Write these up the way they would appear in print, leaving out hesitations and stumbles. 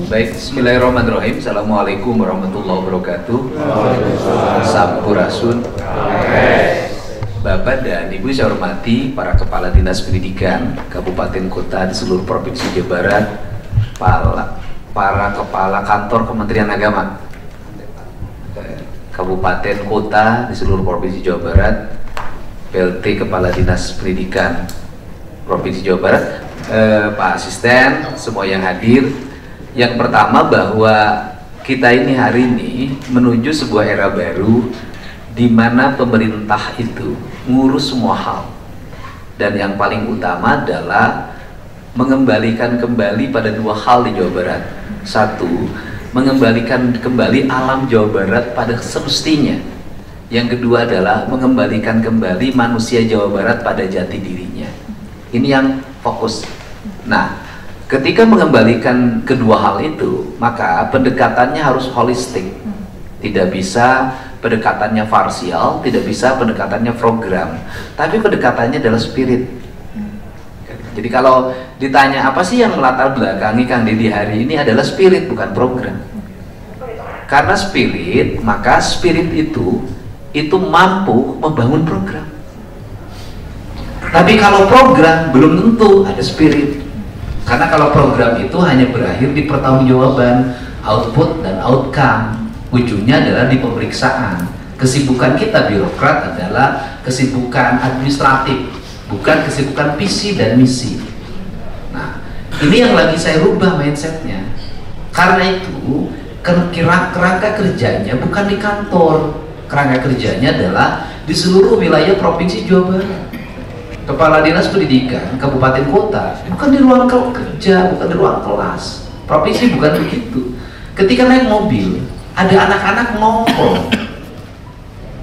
Baik, bismillahirrahmanirrahim. Assalamualaikum warahmatullahi wabarakatuh. Sampurasun. Bapak dan Ibu saya hormati para kepala dinas pendidikan kabupaten kota di seluruh provinsi Jawa Barat, para kepala kantor Kementerian Agama kabupaten kota di seluruh provinsi Jawa Barat, PLT kepala dinas pendidikan provinsi Jawa Barat, Pak Asisten, semua yang hadir. Yang pertama, bahwa kita ini hari ini menuju sebuah era baru di mana pemerintah itu ngurus semua hal, dan yang paling utama adalah mengembalikan kembali pada dua hal di Jawa Barat. Satu, mengembalikan kembali alam Jawa Barat pada semestinya. Yang kedua adalah mengembalikan kembali manusia Jawa Barat pada jati dirinya. Ini yang fokus. Nah, ketika mengembalikan kedua hal itu, maka pendekatannya harus holistik. Tidak bisa pendekatannya parsial, tidak bisa pendekatannya program, tapi pendekatannya adalah spirit. Jadi kalau ditanya apa sih yang melatar belakangi Kang Didi hari ini, adalah spirit, bukan program. Karena spirit, maka spirit itu mampu membangun program. Tapi kalau program, belum tentu ada spirit. Karena kalau program itu hanya berakhir di pertanggungjawaban, output dan outcome, ujungnya adalah di pemeriksaan. Kesibukan kita birokrat adalah kesibukan administratif, bukan kesibukan visi dan misi. Nah, ini yang lagi saya rubah mindsetnya. Karena itu kerangka kerjanya bukan di kantor, kerangka kerjanya adalah di seluruh wilayah provinsi Jawa Barat. Kepala Dinas Pendidikan Kabupaten Kota bukan di ruang kerja, bukan di ruang kelas. Provinsi bukan begitu. Ketika naik mobil, ada anak-anak nongkrong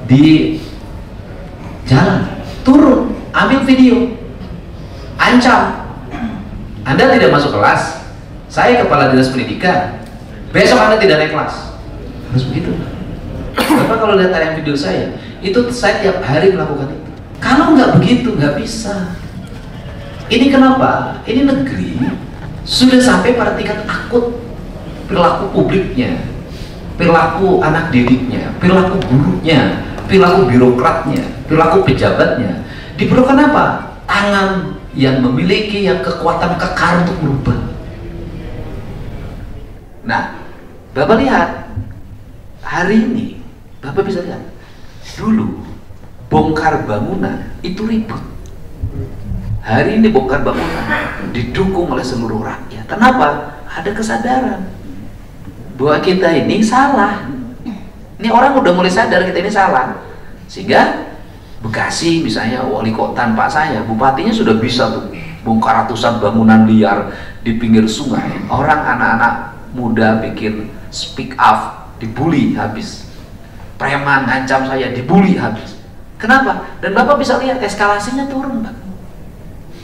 di jalan, turun, ambil video, ancam. Anda tidak masuk kelas, saya Kepala Dinas Pendidikan, besok Anda tidak naik kelas. Harus begitu. Bapak kalau lihat tayang video saya, itu saya tiap hari melakukan itu. Kalau nggak begitu, nggak bisa. Ini kenapa? Ini negeri sudah sampai pada tingkat akut. Perilaku publiknya, perilaku anak didiknya, perilaku gurunya, perilaku birokratnya, perilaku pejabatnya. Diperlukan apa? Tangan yang memiliki kekuatan kekar untuk merubah. Nah, Bapak lihat hari ini, Bapak bisa lihat dulu bongkar bangunan itu ribut. Hari ini bongkar bangunan didukung oleh seluruh rakyat. Kenapa? Ada kesadaran bahwa kita ini salah. Ini orang udah mulai sadar kita ini salah. Sehingga Bekasi misalnya, wali kota Pak saya, bupatinya sudah bisa tuh bongkar ratusan bangunan liar di pinggir sungai. Orang anak-anak muda bikin speak up, dibully habis. Preman ngancam saya, dibully habis. Kenapa? Dan Bapak bisa lihat eskalasinya turun, Pak.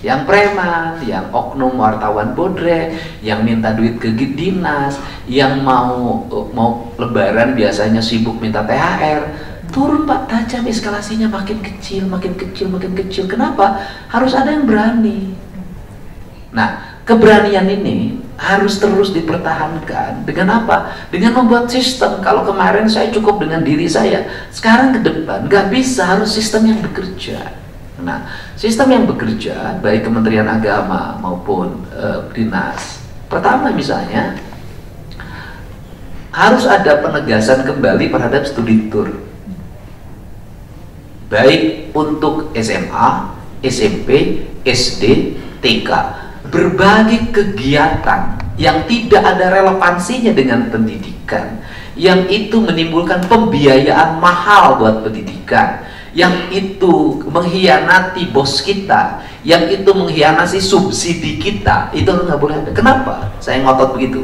Yang preman, yang oknum wartawan bodrek, yang minta duit ke dinas, yang mau lebaran biasanya sibuk minta THR, turun, Pak, tajam eskalasinya, makin kecil, makin kecil, makin kecil. Kenapa? Harus ada yang berani. Nah, keberanian ini harus terus dipertahankan. Dengan apa? Dengan membuat sistem. Kalau kemarin saya cukup dengan diri saya, sekarang ke depan nggak bisa, harus sistem yang bekerja. Nah, sistem yang bekerja baik Kementerian Agama maupun dinas. Pertama misalnya harus ada penegasan kembali terhadap studi tour, baik untuk SMA, SMP, SD, TK. Berbagai kegiatan yang tidak ada relevansinya dengan pendidikan, yang itu menimbulkan pembiayaan mahal buat pendidikan, yang itu mengkhianati bos kita, yang itu mengkhianati subsidi kita, itu nggak boleh ada. Kenapa saya ngotot begitu?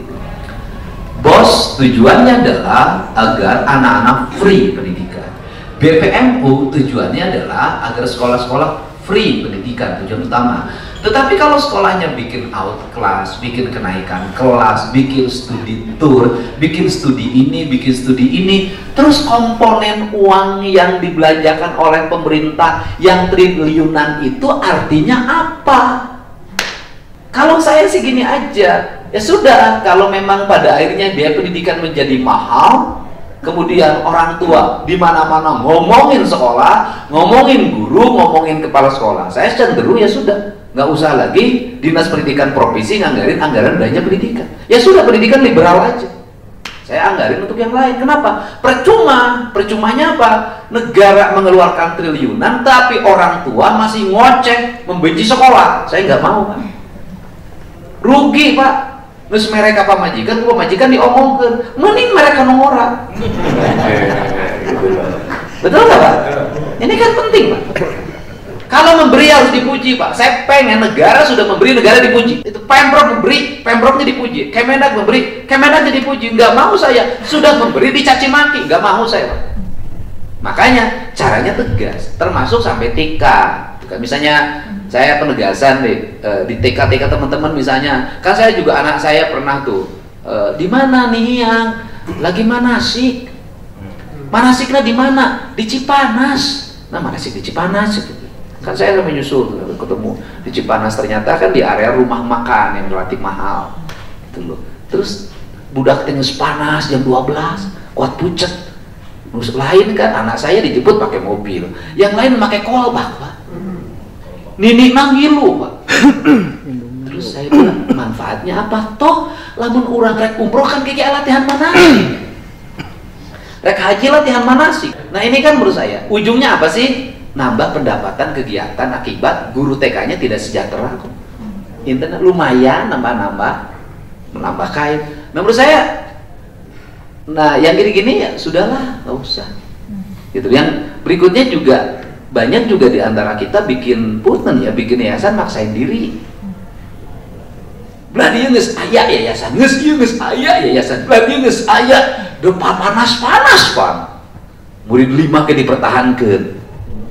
Bos tujuannya adalah agar anak-anak free pendidikan. BPMU tujuannya adalah agar sekolah-sekolah free pendidikan, tujuan utama. Tetapi kalau sekolahnya bikin outclass, bikin kenaikan kelas, bikin studi tour, bikin studi ini, bikin studi ini, terus komponen uang yang dibelanjakan oleh pemerintah yang triliunan itu artinya apa? Kalau saya sih gini aja, Ya sudah, kalau memang pada akhirnya biaya pendidikan menjadi mahal, kemudian orang tua di mana-mana ngomongin sekolah, ngomongin guru, ngomongin kepala sekolah, saya cenderung ya sudah, nggak usah lagi dinas pendidikan provinsi nganggarin anggaran belanja pendidikan. Ya sudah, pendidikan liberal aja. Saya anggarin untuk yang lain. Kenapa? Percuma. Percumanya apa? Negara mengeluarkan triliunan, tapi orang tua masih ngoceh, membenci sekolah. Saya nggak mau, Pak. Rugi, Pak. Terus mereka pamajikan diomongkan. Mending mereka nongora. Betul nggak, Pak? Ini kan penting, Pak. Kalau memberi harus dipuji, Pak. Saya pengen negara sudah memberi, negara dipuji. Itu Pemprov memberi, Pemprovnya dipuji. Kemendag memberi, Kemendagnya dipuji. Nggak mau saya. Sudah memberi dicaci maki, nggak mau saya, Pak. Makanya caranya tegas, termasuk sampai TK. Misalnya saya penegasan di TK teman-teman misalnya. Kan saya juga anak saya pernah tuh. Di mana nih yang lagi manasik? Manasiknya di mana? Di Cipanas. Nah, manasik di Cipanas gitu. Kan saya menyusul ketemu di Cipanas, ternyata kan di area rumah makan yang relatif mahal gitu loh. Terus budak tinggal panas jam 12 kuat pucet. Terus lain kan anak saya dijemput pakai mobil, yang lain pakai kolbak, Pak. Nini nanggilu, Pak. Terus saya bilang, manfaatnya apa? Toh lamun urang rek umroh kan kayak latihan manasik, rek haji latihan manasik. Nah ini kan menurut saya ujungnya apa sih? Nambah pendapatan kegiatan akibat guru TK-nya tidak sejahtera kok. Internet lumayan menambah kain. Nah menurut saya, nah yang gini-gini ya sudahlah, nggak usah. Gitu. Yang berikutnya juga banyak juga di antara kita bikin punten ya, bikin yayasan maksain diri. Beladi geus aya yayasan, geus ieu geus aya yayasan, beladi geus aya depan panas-panas, Pak. Murid 5 ke dipertahankeun.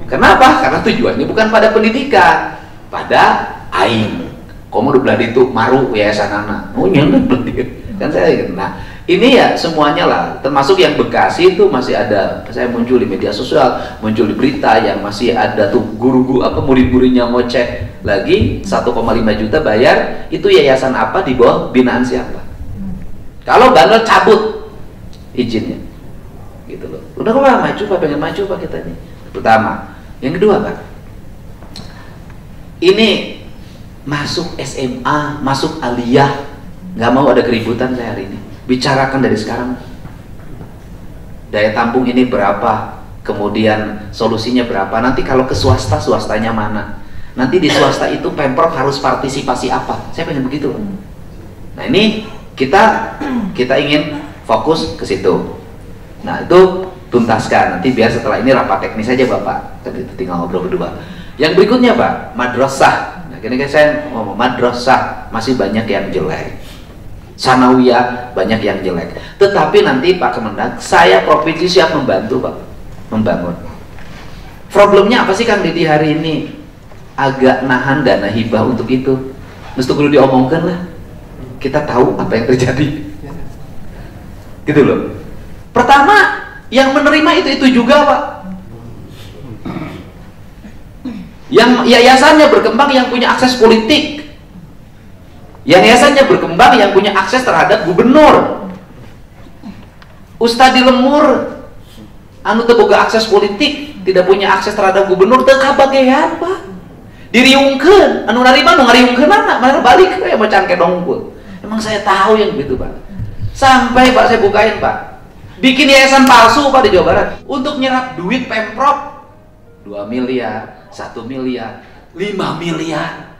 Kenapa? Karena tujuannya bukan pada pendidikan, pada aing. Komo udah beladi itu maru yayasan anak. Oh nyangka beladi. Kan saya. Nah, ini ya semuanya lah, termasuk yang Bekasi itu masih ada. Saya muncul di media sosial, muncul di berita yang masih ada tuh guru-guru apa murid-muridnya ngoceh lagi 1,5 juta bayar. Itu yayasan apa di bawah binaan siapa? Kalau bandel cabut izinnya. Gitu loh. Udah kok maju Pak, pengen maju Pak kita ini. Pertama. Yang kedua, Pak, ini masuk SMA, masuk aliyah, nggak mau ada keributan saya hari ini. Bicarakan dari sekarang. Daya tampung ini berapa, kemudian solusinya berapa. Nanti kalau ke swasta, swastanya mana. Nanti di swasta itu Pemprov harus partisipasi apa. Saya pengen begitu. Nah ini kita ingin fokus ke situ. Nah itu tuntaskan, nanti biar setelah ini rapat teknis saja Bapak, tinggal ngobrol berdua. Yang berikutnya Pak, madrasah. Nah ini kan saya ngomong madrasah masih banyak yang jelek, sanawiyah banyak yang jelek. Tetapi nanti Pak Kemendag, saya provinsi siap membantu Pak, membangun. Problemnya apa sih Kang Didi hari ini? Agak nahan dana hibah untuk itu. Mesti perlu diomongkan lah. Kita tahu apa yang terjadi. Gitu loh. Pertama, yang menerima itu juga Pak. Yang yayasannya berkembang yang punya akses politik. Yang yayasannya berkembang yang punya akses terhadap gubernur. Ustadz di Lemur anu teu boga akses politik, tidak punya akses terhadap gubernur, teu kabagean Pak. Diriungkeun, anu narima nu ngariungkeun mana balik we macan kedongkul. Emang saya tahu yang begitu Pak. Sampai Pak saya bukain Pak. Bikin yayasan palsu Pak di Jawa Barat untuk nyerap duit Pemprov 2 miliar, 1 miliar, 5 miliar.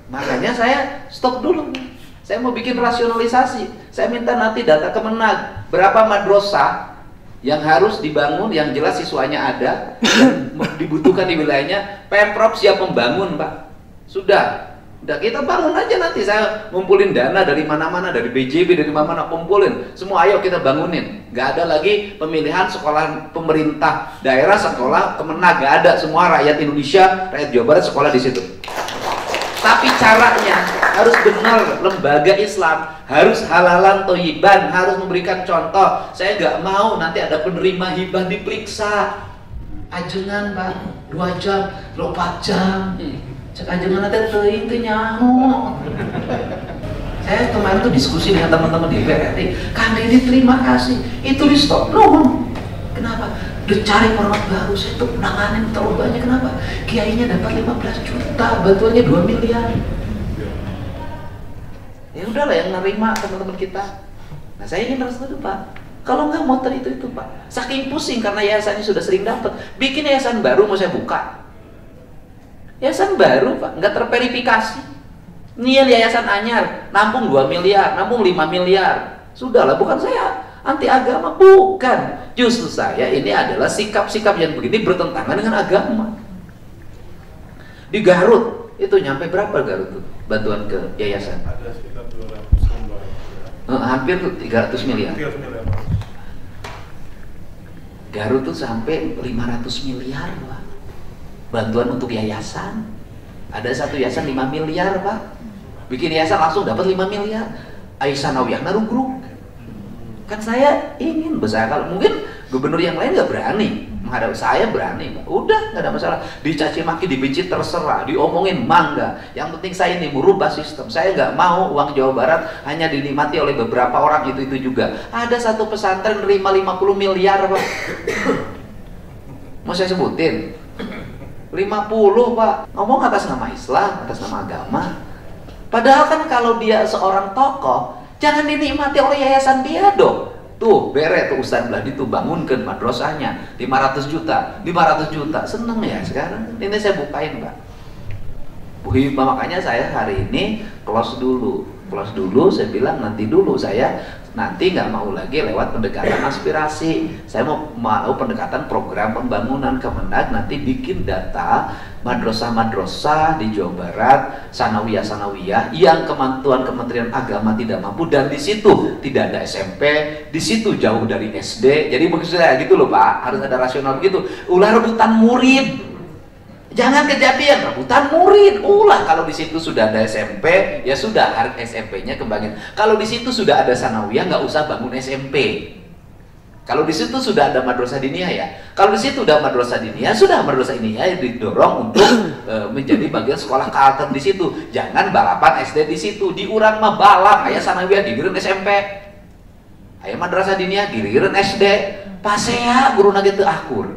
Makanya saya stop dulu. Saya mau bikin rasionalisasi. Saya minta nanti data Kemenag berapa madrasah yang harus dibangun, yang jelas siswanya ada, yang dibutuhkan di wilayahnya. Pemprov siap membangun Pak. Sudah. Udah kita bangun aja, nanti saya ngumpulin dana dari mana-mana, dari BJB, dari mana-mana, kumpulin semua, ayo kita bangunin. Gak ada lagi pemilihan sekolah pemerintah daerah, sekolah Kemenag, gak ada. Semua rakyat Indonesia, rakyat Jawa Barat sekolah di situ. Tapi caranya harus benar, lembaga Islam harus halalan toyiban, harus memberikan contoh. Saya nggak mau nanti ada penerima hibah diperiksa ajengan Pak 2 jam, 4 jam. Cek ajengan nanti teuing teu nyaho. Saya kemarin tuh diskusi dengan teman-teman di DPR RI, Kang Deddy terima kasih, itu di stop. No, kenapa? Udah cari format baru, saya tuh nanganin terlalu banyak. Kenapa? Kiainya dapat 15 juta, bantuannya 2 miliar. Ya udahlah yang nerima teman-teman kita. Nah saya ingin harus itu Pak. Kalau nggak motor itu Pak. Saking pusing karena yayasannya sudah sering dapat, bikin yayasan baru mau saya buka. Yayasan baru Pak, nggak terverifikasi. Nian yayasan anyar, nampung 2 miliar, nampung 5 miliar. Sudahlah, bukan saya anti agama, bukan. Justru saya ini adalah sikap-sikap yang begini bertentangan dengan agama. Di Garut itu nyampe berapa Garut tuh bantuan ke yayasan? Ada sekitar 200 lembar. Hampir 300 miliar. 300 miliar. Garut tuh sampai 500 miliar Pak. Bantuan untuk yayasan. Ada satu yayasan 5 miliar Pak. Bikin yayasan langsung dapat 5 miliar. Aisyah narugruk. Kan saya ingin besar, kalau mungkin gubernur yang lain nggak berani menghadapi, saya berani Pak. Udah nggak ada masalah, dicaci maki, dibenci terserah, diomongin mangga. Yang penting saya ini merubah sistem. Saya nggak mau uang Jawa Barat hanya dinikmati oleh beberapa orang itu juga. Ada satu pesantren nerima 50 miliar Pak. Mau saya sebutin 50 Pak, ngomong atas nama Islam, atas nama agama. Padahal kan kalau dia seorang tokoh, jangan dinikmati oleh yayasan dia dong. Tuh, bere tuh Ustadz Bladi tuh bangunkan madrasahnya 500 juta, 500 juta. Seneng ya sekarang. Ini saya bukain Pak. Makanya saya hari ini close dulu. Close dulu, saya bilang nanti dulu, saya nanti nggak mau lagi lewat pendekatan aspirasi. Saya mau pendekatan program pembangunan. Kemenag nanti bikin data madrasah-madrasah di Jawa Barat, sanawiyah-sanawiyah yang Kementerian Agama tidak mampu, dan di situ tidak ada SMP, di situ jauh dari SD. Jadi begitu saya gitu loh Pak, harus ada rasional begitu. Ulah rebutan murid. Jangan kejadian rebutan murid. Ulah kalau di situ sudah ada SMP, ya sudah harga SMP-nya kembangin. Kalau di situ sudah ada sanawiyah, nggak usah bangun SMP. Kalau di situ sudah ada madrasah diniyah ya. Kalau di situ udah madrasah diniyah, sudah madrasah diniyah didorong untuk menjadi bagian sekolah Kalteng di situ. Jangan balapan SD di situ. Diurang mah balap, aya sanawiyah giliran SMP. Aya madrasah diniyah giliran SD. Pasea guru nage teu akur.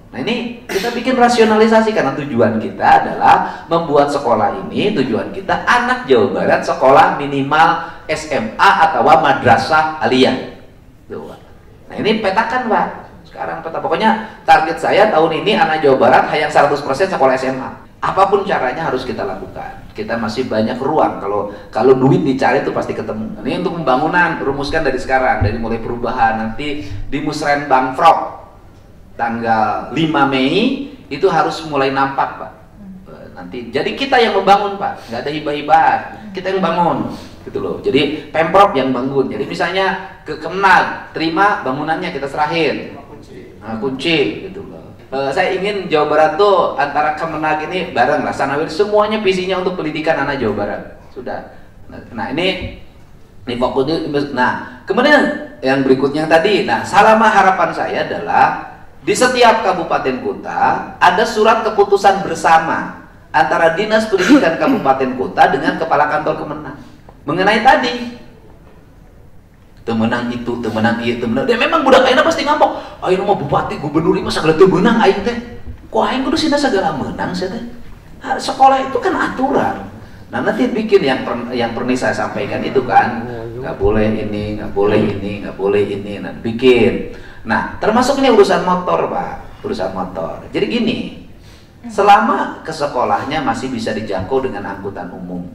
Nah ini kita bikin rasionalisasi karena tujuan kita adalah membuat sekolah ini, tujuan kita anak Jawa Barat sekolah minimal SMA atau madrasah aliyah. Tuh. Nah ini petakan Pak. Sekarang peta, pokoknya target saya tahun ini anak Jawa Barat hayang 100% sekolah SMA. Apapun caranya harus kita lakukan. Kita masih banyak ruang. Kalau duit dicari itu pasti ketemu. Ini untuk pembangunan, rumuskan dari sekarang, dari mulai perubahan. Nanti di Musrenbang Frog tanggal 5 Mei itu harus mulai nampak Pak. Nanti jadi kita yang membangun Pak, nggak ada hibah-hibahan, kita yang bangun gitu loh. Jadi Pemprov yang bangun. Jadi misalnya ke Kemenag terima bangunannya, kita serahin kunci gitu loh. Saya ingin Jawa Barat tuh antara Kemenag ini bareng lah, Sanawir semuanya visinya untuk pendidikan anak Jawa Barat sudah. Nah ini fokus. Nah kemudian yang berikutnya tadi, nah selama harapan saya adalah di setiap kabupaten kota ada surat keputusan bersama antara Dinas Pendidikan Kabupaten Kota dengan Kepala Kantor Kemenang mengenai tadi temenang itu, temenang iya, temenang. Dia memang budak ayeuna pasti ngambok. Ayeuna mah bupati, gubernur mah sagala teu meunang aing teh. Ku aing kudu sina sagala meunang sia teh. Sekolah itu kan aturan. Nah nanti bikin yang pernah saya sampaikan itu kan, nggak boleh ini, nggak boleh ini, nggak boleh ini. Nah bikin. Nah, termasuk ini urusan motor, Pak. Urusan motor. Jadi gini, selama ke sekolahnya masih bisa dijangkau dengan angkutan umum,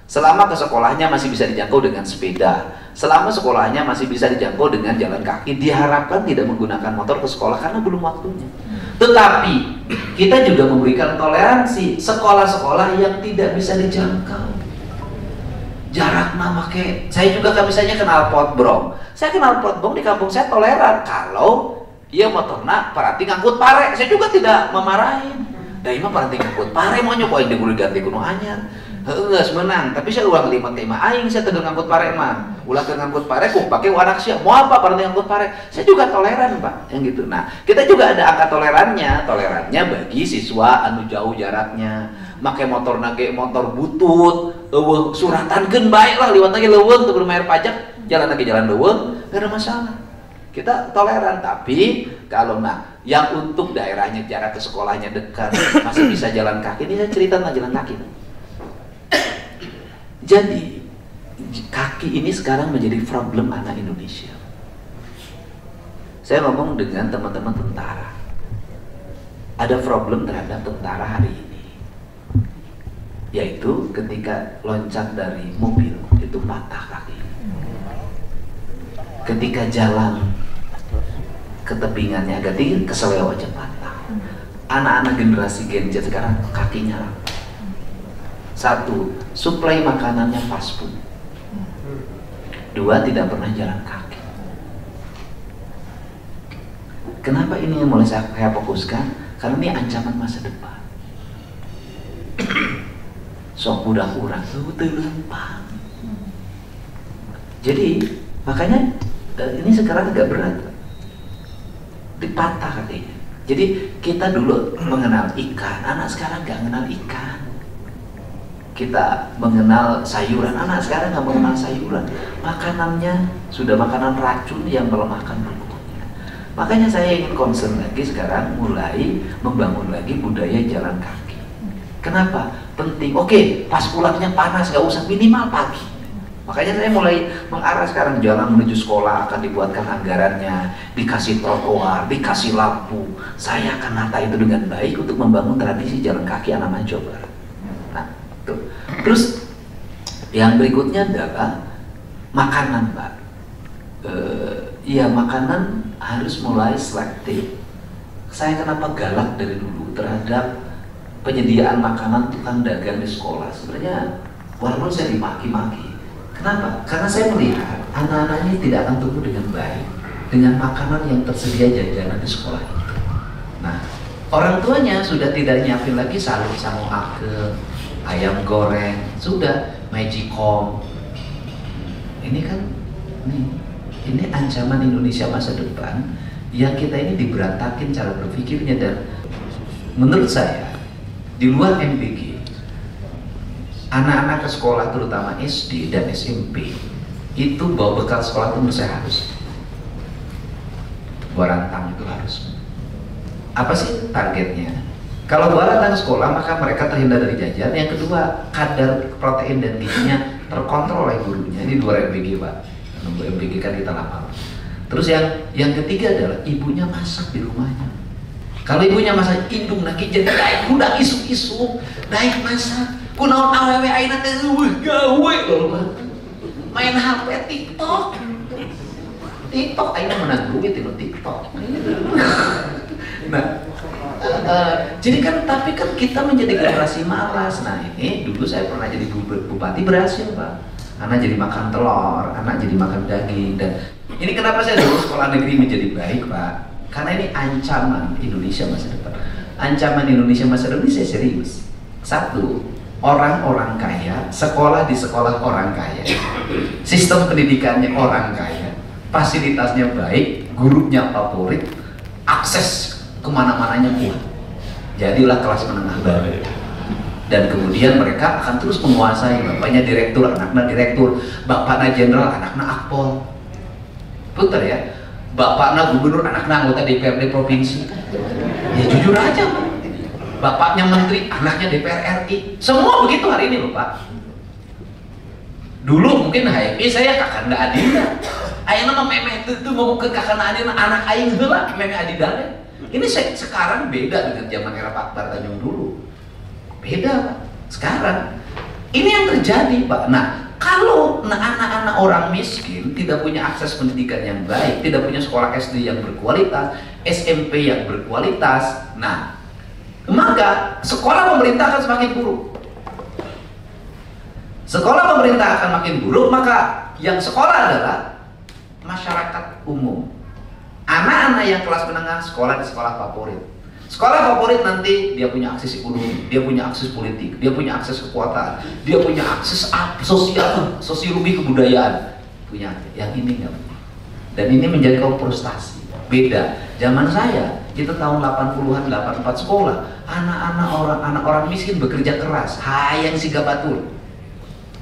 selama ke sekolahnya masih bisa dijangkau dengan sepeda, selama sekolahnya masih bisa dijangkau dengan jalan kaki, diharapkan tidak menggunakan motor ke sekolah karena belum waktunya. Tetapi, kita juga memberikan toleransi sekolah-sekolah yang tidak bisa dijangkau. Jaraknya make, saya juga kan misalnya kenal potbrong. Saya kenal potbrong di kampung saya toleran. Kalau ia motorna parati ngangkut pare, saya juga tidak memarahin. Da imah parati ngangkut pare mau nyobain di guru ganti kuno anyar. Heuh menang, tapi saya uang 5 tema aing saya teu ngangkut pare mah. Ulah teu ngangkut pare ku pake warak sia. Mau apa parati ngangkut pare? Saya juga toleran, Pak, yang gitu. Nah, kita juga ada angka tolerannya bagi siswa anu jauh jaraknya. make motor nage motor butut, suratankeun bae lah liwat lagi leuweung teu bayar pajak, jalan lagi jalan leuweung, gak ada masalah. Kita toleran, tapi kalau yang untuk daerahnya jarak ke sekolahnya dekat masih bisa jalan kaki, ini saya cerita tentang jalan kaki. Jadi kaki ini sekarang menjadi problem anak Indonesia. Saya ngomong dengan teman-teman tentara. Ada problem terhadap tentara hari ini, yaitu ketika loncat dari mobil itu patah kaki. Ketika jalan ke tebingannya agak tinggi, keseleo aja patah. Anak-anak generasi Gen Z sekarang kakinya rapuh. Satu, suplai makanannya fast food. Dua, tidak pernah jalan kaki. Kenapa ini yang mulai saya fokuskan? Karena ini ancaman masa depan. Sok budak urang tuh lempang. Jadi makanya ini sekarang agak berat, dipatah katanya. Jadi kita dulu mengenal ikan, anak sekarang nggak mengenal ikan. Kita mengenal sayuran, anak sekarang nggak mengenal sayuran. Makanannya sudah makanan racun yang melemahkan tubuhnya. Makanya saya ingin concern lagi sekarang, mulai membangun lagi budaya jalan kaki. Kenapa? Penting. Oke, pas pulangnya panas, nggak usah, minimal pagi. Makanya saya mulai mengarah sekarang, jalan menuju sekolah akan dibuatkan anggarannya, dikasih trotoar, dikasih lampu. Saya akan nata itu dengan baik untuk membangun tradisi jalan kaki anak-anak Jawa Barat. Nah, tuh. Terus yang berikutnya adalah makanan, Pak. Ya makanan harus mulai selektif. Saya kenapa galak dari dulu terhadap penyediaan makanan tukang dagang di sekolah? Sebenarnya walaupun saya dimaki-maki, kenapa? Karena saya melihat anak-anaknya tidak akan tumbuh dengan baik dengan makanan yang tersedia jajanan di sekolah itu. Nah, orang tuanya sudah tidak nyiapin lagi salur sangu ake, ayam goreng, sudah magicom. Ini kan ini ancaman Indonesia masa depan yang kita ini diberantakin cara berpikirnya. Dan menurut saya di luar MBG, anak-anak ke sekolah terutama SD dan SMP itu bawa bekal sekolah itu menurut saya harus. Buah rantang itu harus. Apa sih targetnya? Kalau buah rantang sekolah maka mereka terhindar dari jajan. Yang kedua, kadar protein dan gizinya terkontrol oleh gurunya. Ini luar MBG, Pak. Nunggu MBG kan kita lama. Terus yang ketiga adalah ibunya masak di rumahnya. Kalau ibunya masak, indung lagi jadi naik budak isu-isu, naik masak. Kunaon awewe ayeuna teh gawe main HP TikTok. TikTok ayeuna menang duit itu TikTok. Nah, jadi kan tapi kan kita menjadi generasi malas. Nah, ini dulu saya pernah jadi bupati berhasil, Pak. Anak jadi makan telur, anak jadi makan daging. Dan ini kenapa saya dulu sekolah negeri menjadi baik, Pak? Karena ini ancaman Indonesia masa depan. Ancaman Indonesia masa depan ini saya serius. Satu, orang-orang kaya, sekolah di sekolah orang kaya, sistem pendidikannya orang kaya, fasilitasnya baik, gurunya favorit, akses kemana-mananya kuat. Jadilah kelas menengah bawah. Dan kemudian mereka akan terus menguasai. Bapaknya direktur, anaknya direktur, bapaknya jenderal, anaknya akpol. Puter ya, bapaknya gubernur, anaknya anggota DPRD provinsi. Ya jujur aja, bapaknya menteri, anaknya DPR RI. Semua begitu hari ini loh, Pak. Dulu mungkin HMI saya kakanda Adinda. Ayeuna mah memeh itu mau ke kakanda Adinda, anak aing heula memeh Adinda. Ini sekarang beda dengan zaman era Pak Akbar Tanjung dulu. Beda, Pak. Sekarang ini yang terjadi, Pak. Nah, kalau anak-anak orang miskin tidak punya akses pendidikan yang baik, tidak punya sekolah SD yang berkualitas, SMP yang berkualitas, nah, maka sekolah pemerintah akan semakin buruk. Sekolah pemerintah akan makin buruk, maka yang sekolah adalah masyarakat umum. Anak-anak yang kelas menengah sekolah di sekolah favorit. Sekolah favorit nanti dia punya akses ekonomi, dia punya akses politik, dia punya akses kekuatan, dia punya akses sosial, sosiologi kebudayaan. Punya, yang ini nggak punya. Dan ini menjadi kaum frustasi. Beda. Zaman saya Kita tahun 80-an, 84 sekolah. Anak orang miskin bekerja keras, hayang siga batur.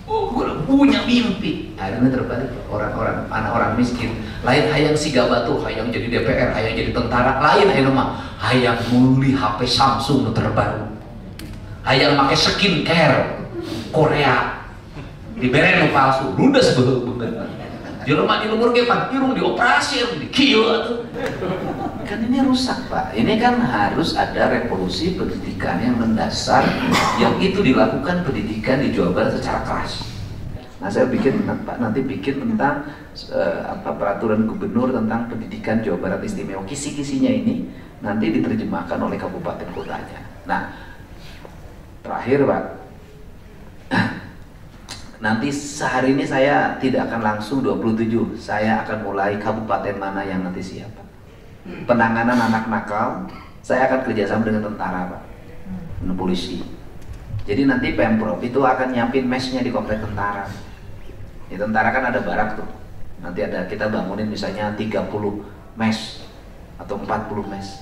Oh, gue punya mimpi. Akhirnya terbalik, anak orang miskin lain hayang siga batur, hayang jadi DPR, hayang jadi tentara, lain hayang beli HP Samsung terbaru, hayang pakai skincare Korea, diberi nu palsu, ludes bener. Jelema di lumur ge pan irung dioperasi di kieu atuh. Kan ini rusak, Pak. Ini kan harus ada revolusi pendidikan yang mendasar, yang itu dilakukan pendidikan di Jawa Barat secara keras. Nah, saya nanti bikin tentang peraturan gubernur tentang pendidikan Jawa Barat istimewa. Kisi-kisinya ini nanti diterjemahkan oleh kabupaten kotanya. Nah, terakhir, Pak. Nanti sehari ini saya tidak akan langsung 27, saya akan mulai kabupaten mana yang nanti siap, Pak. Penanganan anak nakal, saya akan kerjasama dengan tentara, Pak, dengan polisi. Jadi nanti Pemprov itu akan nyiapin mesnya di komplek tentara. Di tentara kan ada barak tuh, nanti kita bangunin misalnya 30 mes atau 40 mes.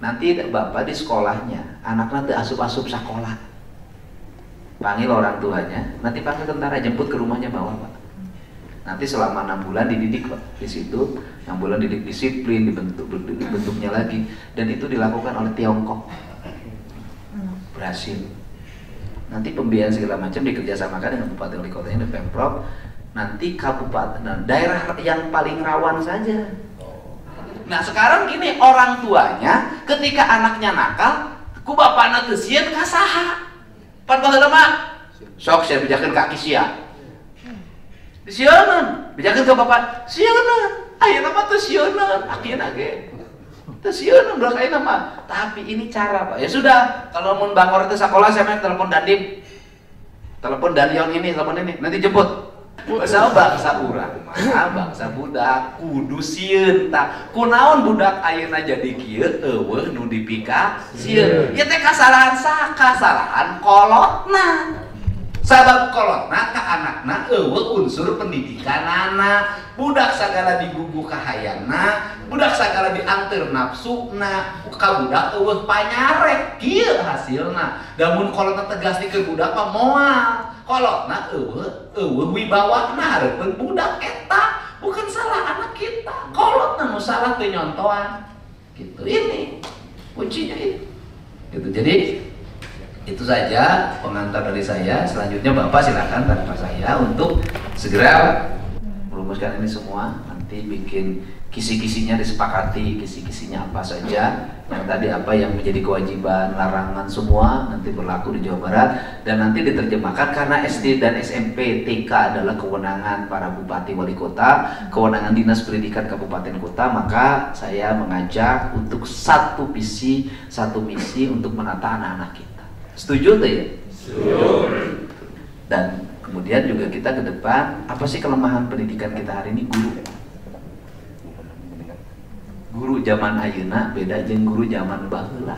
Nanti Bapak di sekolahnya, anaknya asup-asup sekolah. Panggil orang tuanya, nanti panggil tentara, jemput ke rumahnya bawa, Pak. Nanti selama 6 bulan dididik, Pak, di situ 6 bulan didik disiplin, dibentuknya lagi, dan itu dilakukan oleh Tiongkok, berhasil. Nanti pembiayaan segala macam dikerjasamakan dengan bupati wali kotanya dan Pemprov. Nanti kabupaten, daerah yang paling rawan saja. Nah sekarang gini, orang tuanya ketika anaknya nakal, ku bapakna teu sieun ka saha? Pan baheula mah sok saya bejakeun kaki sia. Sieunan, bejakeun ka bapak, sieunan. Ayeuna mah teu sieunan, akhirna ge. Teu sieunan berak ayeuna mah. Tapi ini cara, Pak. Ya sudah, kalau mun bangor teh sakola saya main telepon Dandim. Telepon Danion ini, telepon ini, nanti jemput. Bangsa urang, bangsa budak kudu sieun tah. Kunaon budak ayeuna jadi kieu eueuh nu dipika sieun. Ieu teh kasalahan saha? Kasalahan kolotna. Sabab kolotna ka anakna eueuh unsur pendidikanana. Budak sagala digugu ka hayangna, budak sagala dianteur nafsuna, ka budak eueuh panyarek kieu hasilna. Da mun kolotna tegas dikeun budak mah moal. Kolotna eueuh wibawana hareupeun budak eta, bukan salah anak kita. Kolotna nu salah teu nyontoan. Gitu, ini kuncinya itu. Gitu. Jadi itu saja pengantar dari saya. Selanjutnya Bapak silakan tanpa saya untuk segera merumuskan ini semua. Nanti bikin kisi-kisinya disepakati, kisi-kisinya apa saja, yang tadi apa yang menjadi kewajiban, larangan semua nanti berlaku di Jawa Barat, dan nanti diterjemahkan karena SD dan SMP TK adalah kewenangan para bupati wali kota, kewenangan dinas pendidikan kabupaten kota, maka saya mengajak untuk satu visi, satu misi untuk menata anak-anak kita. Setuju tuh ya? Setuju. Dan kemudian juga kita ke depan, apa sih kelemahan pendidikan kita hari ini? Guru zaman ayeuna beda jeung guru zaman baheula.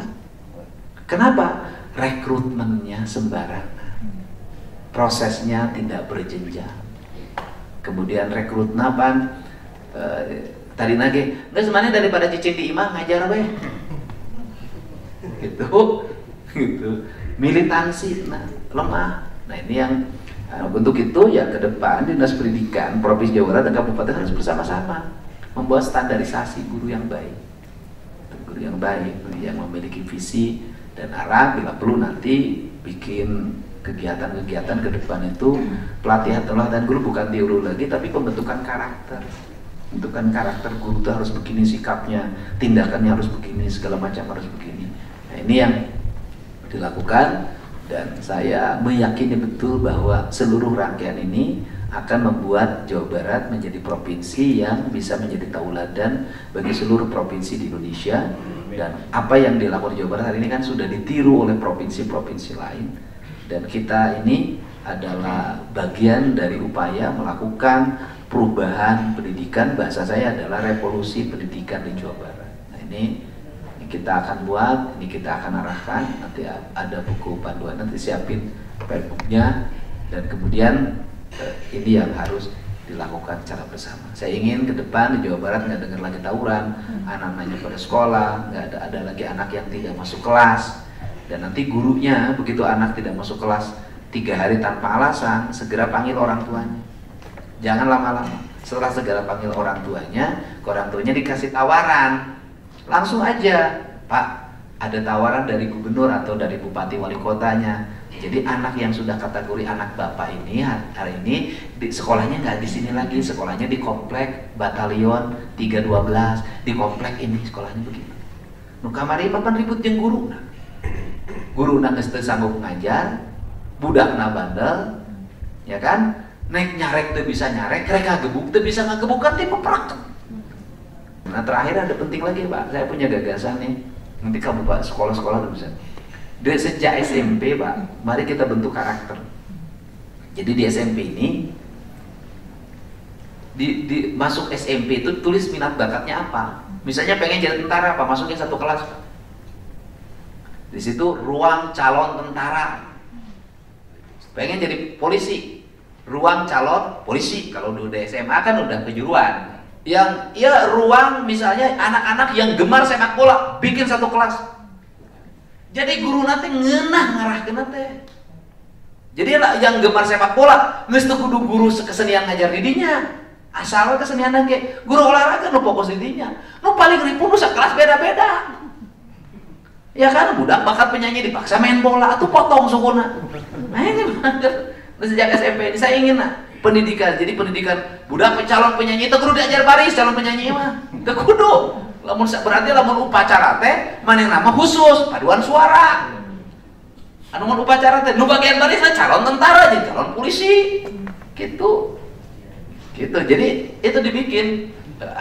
Kenapa? Rekrutmennya sembarangan. Prosesnya tidak berjenjang. Kemudian rekrutna pan tadi nage, geus maneh daripada cicing di imah ngajar we. Gitu. Militansi lemah. Nah, ini yang untuk itu ya ke depan Dinas Pendidikan Provinsi Jawa Barat dan Kabupaten harus bersama-sama membuat standarisasi guru yang baik, yang memiliki visi dan arah. Bila perlu nanti bikin kegiatan-kegiatan ke depan itu pelatihan dan guru bukan teori lagi, tapi pembentukan karakter. Pembentukan karakter guru itu harus begini sikapnya, tindakannya harus begini, segala macam harus begini. Nah, ini yang dilakukan, dan saya meyakini betul bahwa seluruh rangkaian ini akan membuat Jawa Barat menjadi provinsi yang bisa menjadi tauladan bagi seluruh provinsi di Indonesia. Dan apa yang dilakukan Jawa Barat hari ini kan sudah ditiru oleh provinsi-provinsi lain, dan kita ini adalah bagian dari upaya melakukan perubahan pendidikan. Bahasa saya adalah revolusi pendidikan di Jawa Barat. Nah, ini kita akan buat, ini kita akan arahkan. Nanti ada buku panduan, nanti siapin pergubnya, dan kemudian ini yang harus dilakukan secara bersama. Saya ingin ke depan di Jawa Barat nggak dengar lagi tawuran, anak-anaknya pada sekolah, nggak ada lagi anak yang tidak masuk kelas, dan nanti gurunya begitu anak tidak masuk kelas 3 hari tanpa alasan, segera panggil orang tuanya. Jangan lama-lama. Setelah segera panggil orang tuanya dikasih tawaran, langsung aja, Pak, ada tawaran dari gubernur atau dari bupati wali kotanya. Jadi anak yang sudah kategori anak bapak ini hari ini di sekolahnya nggak di sini lagi, sekolahnya di komplek Batalion 312, di komplek ini sekolahnya begitu. Nu kamari papan ribut jeung guru. Guru geus teu sanggup ngajar, budakna bandel, ya kan? Naik nyarek teu bisa nyarek, rek ngagebuk teu bisa ngagebuk kan dipeperak. Nah terakhir ada penting lagi Pak, saya punya gagasan nih. Nanti kamu Pak sekolah-sekolah tuh bisa. Dari sejak SMP Pak, mari kita bentuk karakter. Jadi di SMP ini, di masuk SMP itu tulis minat bakatnya apa. Misalnya pengen jadi tentara, apa masukin satu kelas Pak. Di situ ruang calon tentara. Pengen jadi polisi, ruang calon polisi. Kalau udah SMA kan udah kejuruan. Yang ya ruang misalnya anak-anak yang gemar sepak bola, bikin satu kelas. Jadi guru nanti ngeunah ngarahkeun teh. Jadi yang gemar sepak bola geus teu kudu guru kesenian ngajar di dinya. Asal kesenian ge guru olahraga nu fokus di dinya. Nu paling ripuh nu sakelas beda-beda. Ya kan budak bakat penyanyi dipaksa main bola atuh potong sukuna. Nah ini bener. Sejak SMP ini saya ingin pendidikan. Jadi pendidikan budak calon penyanyi teu kudu diajar baris calon penyanyi mah. Teu kudu. Lamun berarti lamun upacara teh maneh nama khusus paduan suara. Anu mun upacara teh nu bagian barisna calon tentara jadi calon polisi. Gitu. Jadi itu dibikin.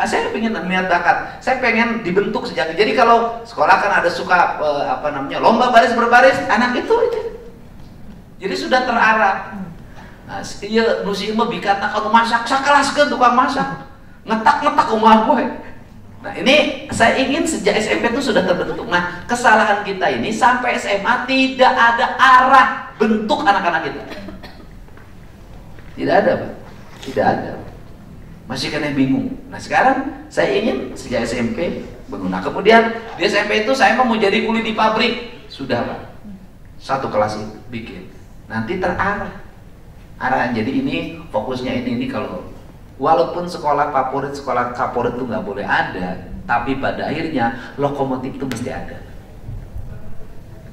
Saya pengen niat bakat. Saya pengen dibentuk sejak. Jadi kalau sekolah kan ada suka lomba baris berbaris, anak itu aja. Jadi sudah terarah. Nah, ieu nu si mah bikatna kalau masak sakelaskeun tukang masak. Ngetak-ngetak umah gue. Nah ini saya ingin sejak SMP itu sudah terbentuk. Nah kesalahan kita ini sampai SMA tidak ada arah bentuk anak-anak kita. Tidak ada Pak, tidak ada. Masih kena bingung. Nah sekarang saya ingin sejak SMP bangun. Nah kemudian di SMP itu saya mau jadi kuli di pabrik. Sudah Pak, satu kelas itu bikin. Nanti terarah. Arahan jadi ini fokusnya ini kalau walaupun sekolah favorit, sekolah favorit itu nggak boleh ada, tapi pada akhirnya lokomotif itu mesti ada.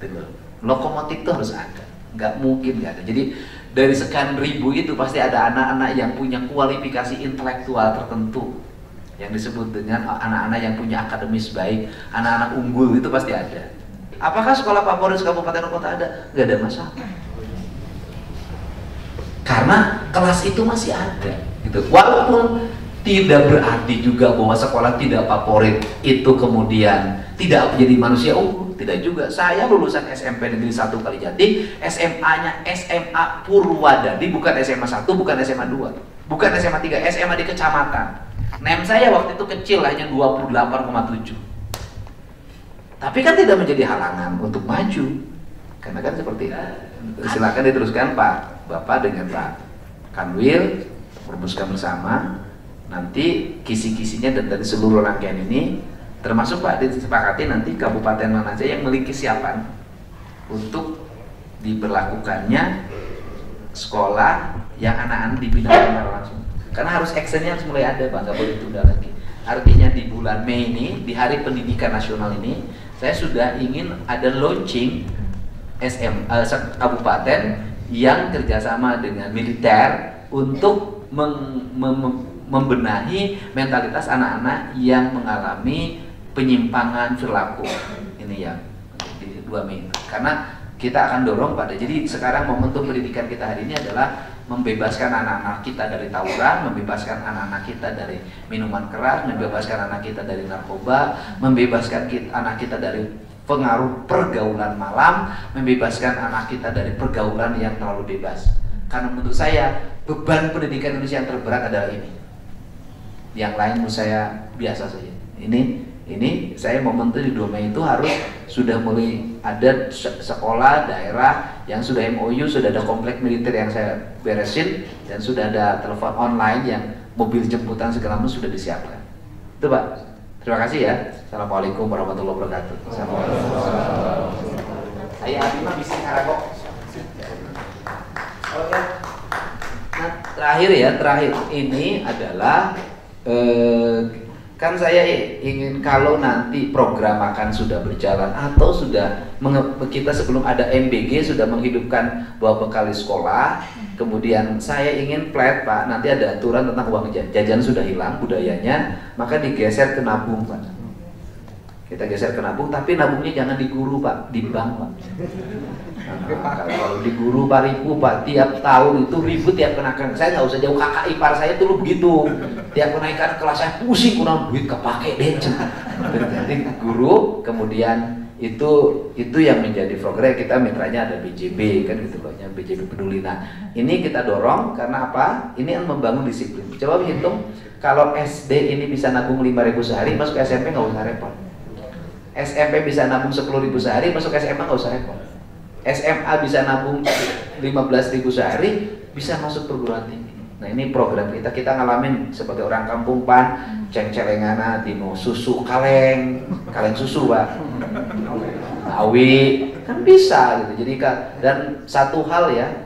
Gitu. Lokomotif itu harus ada, nggak mungkin nggak ada. Jadi dari sekian ribu itu pasti ada anak-anak yang punya kualifikasi intelektual tertentu, yang disebut dengan anak-anak yang punya akademis baik, anak-anak unggul itu pasti ada. Apakah sekolah favorit kabupaten kota ada? Nggak ada masalah. Karena kelas itu masih ada. Gitu. Walaupun tidak berarti juga bahwa sekolah tidak favorit itu kemudian tidak menjadi manusia unggul, tidak juga. Saya lulusan SMP Negeri 1 Kalijati, SMA-nya SMA Purwadadi, bukan SMA 1, bukan SMA 2, bukan SMA 3, SMA di kecamatan. NEM saya waktu itu kecil, hanya 28,7. Tapi kan tidak menjadi halangan untuk maju. Karena kan seperti silakan diteruskan Pak Bapak dengan Pak Kanwil, merumuskan bersama. Nanti kisi-kisinya dan dari seluruh rangkaian ini termasuk Pak disepakati nanti kabupaten mana saja yang memiliki kesiapan untuk diberlakukannya sekolah yang anak-anak dibina secara langsung. Karena harus actionnya harus mulai ada Pak, nggak boleh tunda lagi. Artinya di bulan Mei ini, di Hari Pendidikan Nasional ini, saya sudah ingin ada launching kabupaten yang kerjasama dengan militer untuk membenahi mentalitas anak-anak yang mengalami penyimpangan perilaku. Ini ya di 2 Mei. Karena kita akan dorong pada, jadi sekarang momentum pendidikan kita hari ini adalah membebaskan anak-anak kita dari tawuran, membebaskan anak-anak kita dari minuman keras, membebaskan anak kita dari narkoba, membebaskan anak kita dari pengaruh pergaulan malam, membebaskan anak kita dari pergaulan yang terlalu bebas. Karena menurut saya beban pendidikan Indonesia yang terberat adalah ini. Yang lain menurut saya biasa saja. Ini saya momentum di 2 Mei itu harus sudah mulai ada sekolah daerah Yang sudah MOU, sudah ada komplek militer yang saya beresin, dan sudah ada telepon online yang mobil jemputan segala macam sudah disiapkan. Itu Pak. Terima kasih ya. Assalamualaikum warahmatullahi wabarakatuh. Saya Abimah bising kok. Oke. Nah, terakhir ini adalah kan saya ingin kalau nanti program akan sudah berjalan atau sudah kita sebelum ada MBG sudah menghidupkan bawa bekal di sekolah, kemudian saya ingin flat Pak, nanti ada aturan tentang uang jajan sudah hilang budayanya, maka digeser ke nabung Pak. Kita geser ke nabung, tapi nabungnya jangan di guru Pak, di bank Pak. Nah, kalau di guru Pak ribu Pak, tiap tahun itu ribut tiap kenaikan. Saya nggak usah jauh, kakak ipar saya dulu begitu. Tiap kenaikan kelas saya pusing, kurang duit kepake deh. Jadi guru, kemudian itu yang menjadi program kita, mitranya ada BJB kan gitu loh, BJB peduli. Nah ini kita dorong karena apa? Ini yang membangun disiplin. Coba hitung kalau SD ini bisa nabung 5.000 sehari, masuk SMP nggak usah repot. SMP bisa nabung 10.000 sehari, masuk SMA nggak usah repot. SMA bisa nabung 15.000 sehari, bisa masuk perguruan tinggi. Nah ini program kita ngalamin sebagai orang kampung Pan, ceng-celengana, dino susu kaleng susu Pak, awi kan bisa gitu. Jadi dan satu hal ya,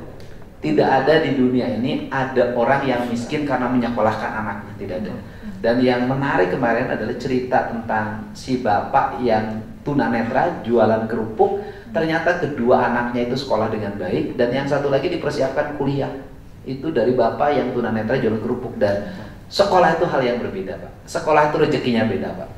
tidak ada di dunia ini ada orang yang miskin karena menyekolahkan anaknya, tidak ada. Dan yang menarik kemarin adalah cerita tentang si bapak yang tunanetra jualan kerupuk, ternyata kedua anaknya itu sekolah dengan baik, dan yang satu lagi dipersiapkan kuliah. Itu dari bapak yang tunanetra jualan kerupuk. Dan sekolah itu hal yang berbeda Pak. Sekolah itu rezekinya beda Pak.